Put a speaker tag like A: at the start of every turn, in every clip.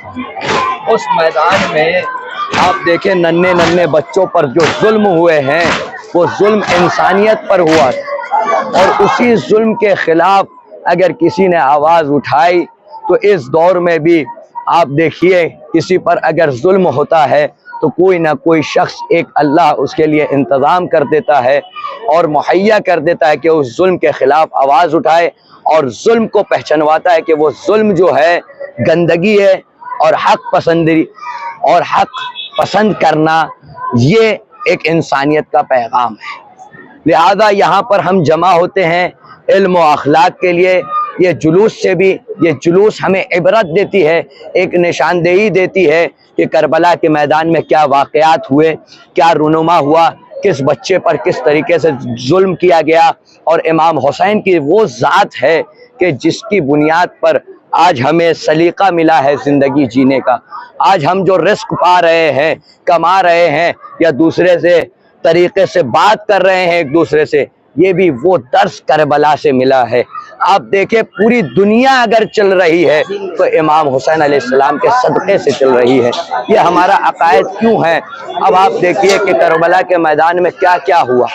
A: اس میدان میں آپ دیکھیں ننھے ننھے بچوں پر جو ظلم ہوئے ہیں وہ ظلم انسانیت پر ہوا، اور اسی ظلم کے خلاف اگر کسی نے آواز اٹھائی تو اس دور میں بھی آپ دیکھیے کسی پر اگر ظلم ہوتا ہے تو کوئی نہ کوئی شخص ایک اللہ اس کے لیے انتظام کر دیتا ہے اور مہیا کر دیتا ہے کہ اس ظلم کے خلاف آواز اٹھائے اور ظلم کو پہچانواتا ہے کہ وہ ظلم جو ہے گندگی ہے، اور حق پسند کرنا یہ ایک انسانیت کا پیغام ہے۔ لہذا یہاں پر ہم جمع ہوتے ہیں علم و اخلاق کے لیے۔ یہ جلوس ہمیں عبرت دیتی ہے، ایک نشاندہی دیتی ہے کہ کربلا کے میدان میں کیا واقعات ہوئے، کیا رونما ہوا، کس بچے پر کس طریقے سے ظلم کیا گیا، اور امام حسین کی وہ ذات ہے کہ جس کی بنیاد پر آج ہمیں سلیقہ ملا ہے زندگی جینے کا۔ آج ہم جو رزق پا رہے ہیں، کما رہے ہیں، یا دوسرے سے طریقے سے بات کر رہے ہیں ایک دوسرے سے، یہ بھی وہ درس کربلا سے ملا ہے۔ آپ دیکھیں پوری دنیا اگر چل رہی ہے تو امام حسین علیہ السلام کے صدقے سے چل رہی ہے۔ یہ ہمارا عقائد کیوں ہے؟ اب آپ دیکھیے کہ کربلا کے میدان میں کیا کیا ہوا۔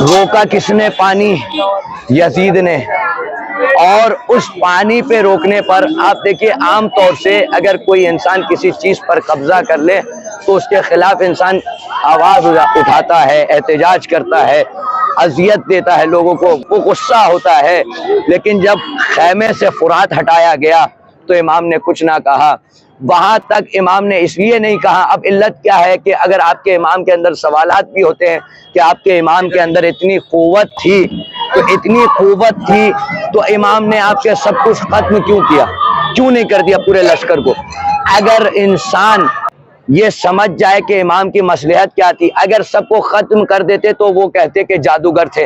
A: روکا کس نے پانی؟ یزید نے۔ اور اس پانی پہ روکنے پر آپ دیکھیے عام طور سے اگر کوئی انسان کسی چیز پر قبضہ کر لے تو اس کے خلاف انسان آواز اٹھاتا ہے، احتجاج کرتا ہے، اذیت دیتا ہے لوگوں کو، وہ غصہ ہوتا ہے۔ لیکن جب خیمے سے فرات ہٹایا گیا تو امام نے کچھ نہ کہا۔ وہاں تک امام نے اس لیے نہیں کہا، اب علت کیا ہے کہ اگر آپ کے امام کے اندر سوالات بھی ہوتے ہیں کہ آپ کے امام کے اندر اتنی قوت تھی تو امام نے آپ کے سب کچھ ختم کیوں نہیں کر دیا پورے لشکر کو؟ اگر انسان یہ سمجھ جائے کہ امام کی مصلحت کیا تھی، اگر سب کو ختم کر دیتے تو وہ کہتے کہ جادوگر تھے،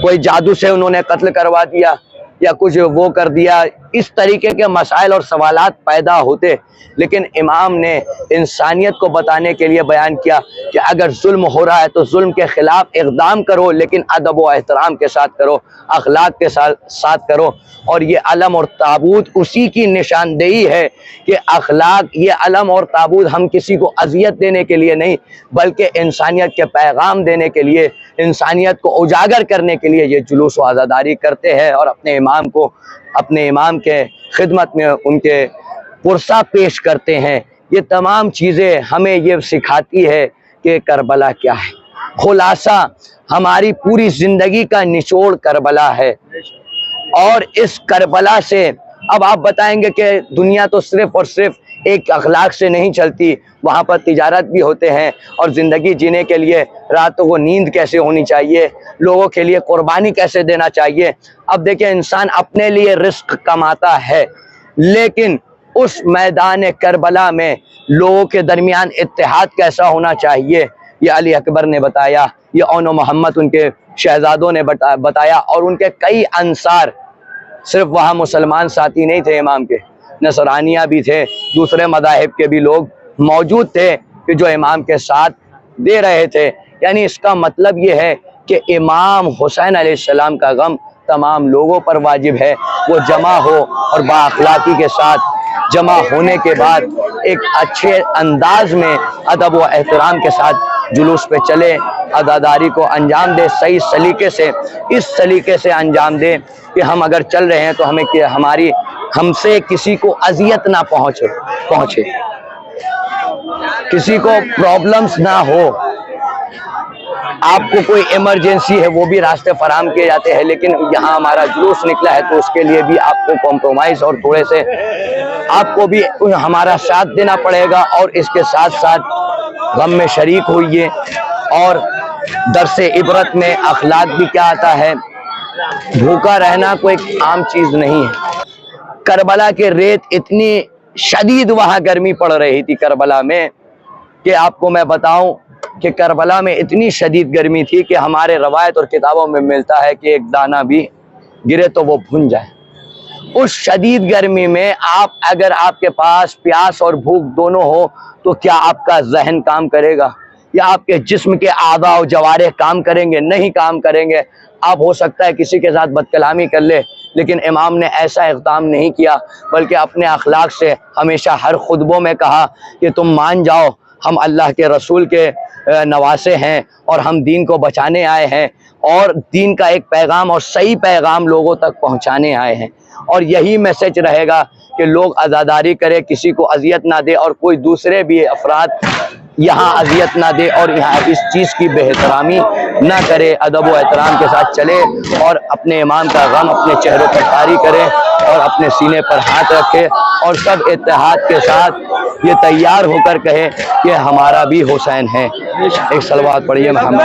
A: کوئی جادو سے انہوں نے قتل کروا دیا یا کچھ وہ کر دیا، اس طریقے کے مسائل اور سوالات پیدا ہوتے۔ لیکن امام نے انسانیت کو بتانے کے لیے بیان کیا کہ اگر ظلم ہو رہا ہے تو ظلم کے خلاف اقدام کرو، لیکن ادب و احترام کے ساتھ کرو، اخلاق کے ساتھ کرو۔ اور یہ علم اور تابوت اسی کی نشاندہی ہے کہ اخلاق، یہ علم اور تابوت ہم کسی کو اذیت دینے کے لیے نہیں بلکہ انسانیت کے پیغام دینے کے لیے، انسانیت کو اجاگر کرنے کے لیے یہ جلوس و عزاداری کرتے ہیں، اور اپنے امام کے خدمت میں ان کے پرسہ پیش کرتے ہیں۔ یہ تمام چیزیں ہمیں یہ سکھاتی ہے کہ کربلا کیا ہے۔ خلاصہ ہماری پوری زندگی کا نچوڑ کربلا ہے، اور اس کربلا سے اب آپ بتائیں گے کہ دنیا تو صرف اور صرف ایک اخلاق سے نہیں چلتی، وہاں پر تجارت بھی ہوتے ہیں، اور زندگی جینے کے لیے راتوں کو نیند کیسے ہونی چاہیے، لوگوں کے لیے قربانی کیسے دینا چاہیے۔ اب دیکھیں انسان اپنے لیے رزق کماتا ہے، لیکن اس میدان کربلا میں لوگوں کے درمیان اتحاد کیسا ہونا چاہیے، یہ علی اکبر نے بتایا، یہ اون و محمد ان کے شہزادوں نے بتایا، اور ان کے کئی انصار، صرف وہاں مسلمان ساتھی نہیں تھے امام کے، نصرانیہ بھی تھے، دوسرے مذاہب کے بھی لوگ موجود تھے کہ جو امام کے ساتھ دے رہے تھے۔ یعنی اس کا مطلب یہ ہے کہ امام حسین علیہ السلام کا غم تمام لوگوں پر واجب ہے، وہ جمع ہو اور با اخلاقی کے ساتھ جمع ہونے کے بعد ایک اچھے انداز میں ادب و احترام کے ساتھ جلوس پہ چلے، عزاداری کو انجام دے، صحیح سلیقے سے، اس سلیقے سے انجام دے کہ ہم اگر چل رہے ہیں تو ہم سے کسی کو اذیت نہ پہنچے، کسی کو پرابلمز نہ ہو۔ آپ کو کوئی ایمرجنسی ہے وہ بھی راستے فراہم کیے جاتے ہیں، لیکن یہاں ہمارا جلوس نکلا ہے تو اس کے لیے بھی آپ کو کمپرومائز اور تھوڑے سے آپ کو بھی ہمارا ساتھ دینا پڑے گا، اور اس کے ساتھ ساتھ غم میں شریک ہوئیے۔ اور درس عبرت میں اخلاق بھی کیا آتا ہے، بھوکا رہنا کوئی عام چیز نہیں ہے۔ کربلا کے ریت اتنی شدید وہاں گرمی پڑ رہی تھی کربلا میں کہ آپ کو میں بتاؤں کہ کربلا میں اتنی شدید گرمی تھی کہ ہمارے روایت اور کتابوں میں ملتا ہے کہ ایک دانہ بھی گرے تو وہ بھن جائے۔ اس شدید گرمی میں اگر آپ کے پاس پیاس اور بھوک دونوں ہو تو کیا آپ کا ذہن کام کرے گا، یا آپ کے جسم کے اعضاء و جوارح کام کریں گے؟ نہیں کام کریں گے۔ آپ ہو سکتا ہے کسی کے ساتھ بد کلامی کر لے، لیکن امام نے ایسا اقدام نہیں کیا، بلکہ اپنے اخلاق سے ہمیشہ ہر خطبوں میں کہا کہ تم مان جاؤ ہم اللہ کے رسول کے نواسے ہیں اور ہم دین کو بچانے آئے ہیں، اور دین کا ایک پیغام اور صحیح پیغام لوگوں تک پہنچانے آئے ہیں، اور یہی میسج رہے گا کہ لوگ عزاداری کرے، کسی کو اذیت نہ دے، اور کوئی دوسرے بھی افراد یہاں اذیت نہ دے اور یہاں اس چیز کی بے احترامی نہ کرے، ادب و احترام کے ساتھ چلے اور اپنے امام کا غم اپنے چہروں پر طاری کرے اور اپنے سینے پر ہاتھ رکھے اور سب اتحاد کے ساتھ یہ تیار ہو کر کہے کہ ہمارا بھی حسین ہے۔ ایک صلوات پڑھیے محمد۔